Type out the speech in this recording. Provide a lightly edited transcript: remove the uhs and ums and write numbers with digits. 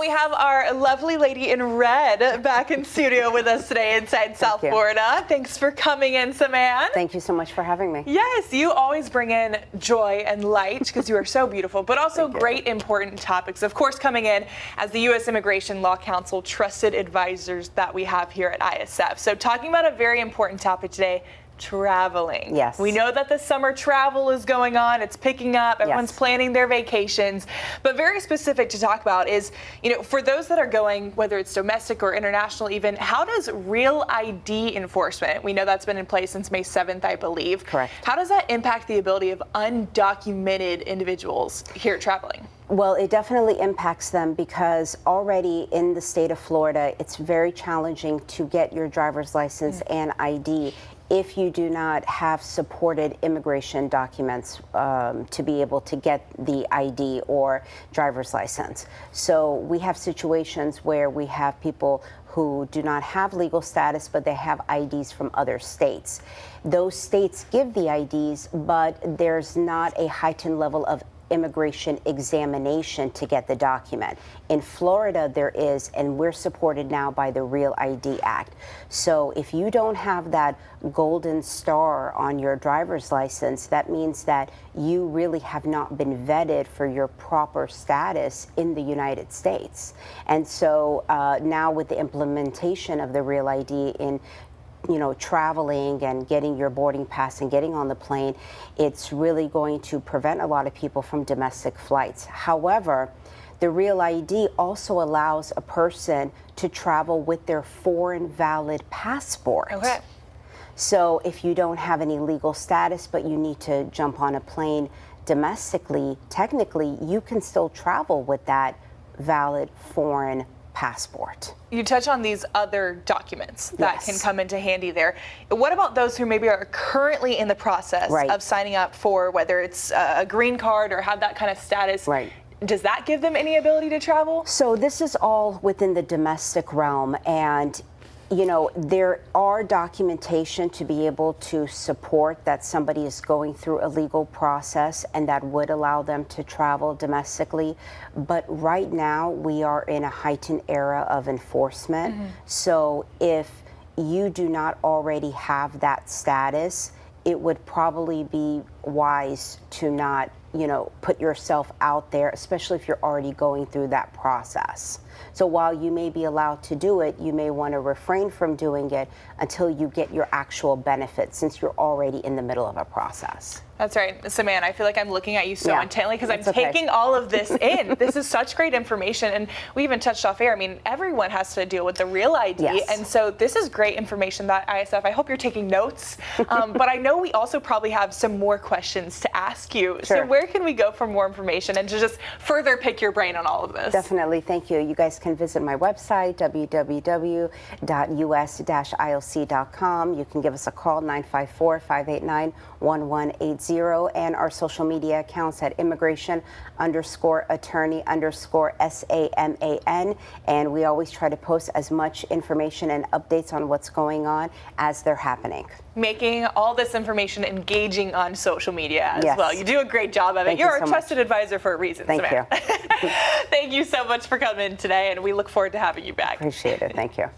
we have our lovely lady in red back in studio with us today inside South Florida. Thanks for coming in, Saman. Thank you so much for having me. Yes, you always bring in joy and light because you are so beautiful, but also great important topics. Of course, coming in as the U.S. Immigration Law Council trusted advisors that we have here at ISF. So talking about a very important topic today, traveling. Yes. We know that the summer travel is going on. It's picking up. Everyone's planning their vacations. But very specific to talk about is, for those that are going, whether it's domestic or international even, how does real ID enforcement, we know that's been in place since May 7th, I believe. Correct. How does that impact the ability of undocumented individuals here traveling? Well, it definitely impacts them because already in the state of Florida, it's very challenging to get your driver's license and ID if you do not have supported immigration documents to be able to get the ID or driver's license. So we have situations where we have people who do not have legal status, but they have IDs from other states. Those states give the IDs, but there's not a heightened level of immigration examination to get the document. In Florida there is, and we're supported now by the Real ID Act. So if you don't have that golden star on your driver's license, that means that you really have not been vetted for your proper status in the United States. And so now with the implementation of the Real ID in traveling and getting your boarding pass and getting on the plane, it's really going to prevent a lot of people from domestic flights. However, the Real ID also allows a person to travel with their foreign valid passport. Okay. So if you don't have any legal status, but you need to jump on a plane domestically, technically, you can still travel with that valid foreign passport. You touch on these other documents that can come into handy there. What about those who maybe are currently in the process of signing up for whether it's a green card or have that kind of status? Right. Does that give them any ability to travel? So this is all within the domestic realm, and there are documentation to be able to support that somebody is going through a legal process and that would allow them to travel domestically. But right now we are in a heightened era of enforcement. So if you do not already have that status, it would probably be wise to not put yourself out there, especially if you're already going through that process. So while you may be allowed to do it, you may want to refrain from doing it until you get your actual benefits, since you're already in the middle of a process. That's right. Saman, I feel like I'm looking at you so intently because I'm taking all of this in. This is such great information. And we even touched off air. I mean, everyone has to deal with the Real ID. And so this is great information that ISF, I hope you're taking notes. But I know we also probably have some more questions to ask you. So where can we go for more information and to just further pick your brain on all of this? Definitely. Thank you. You guys can visit my website, www.us-ilc.com. You can give us a call, 954-589-1180. And our social media accounts at immigration_attorney_SAMAN. And we always try to post as much information and updates on what's going on as they're happening. Making all this information engaging on social media as well. You do a great job of it. You're a trusted advisor for a reason. Thank you. Thank you so much for coming today, and we look forward to having you back. Appreciate it. Thank you.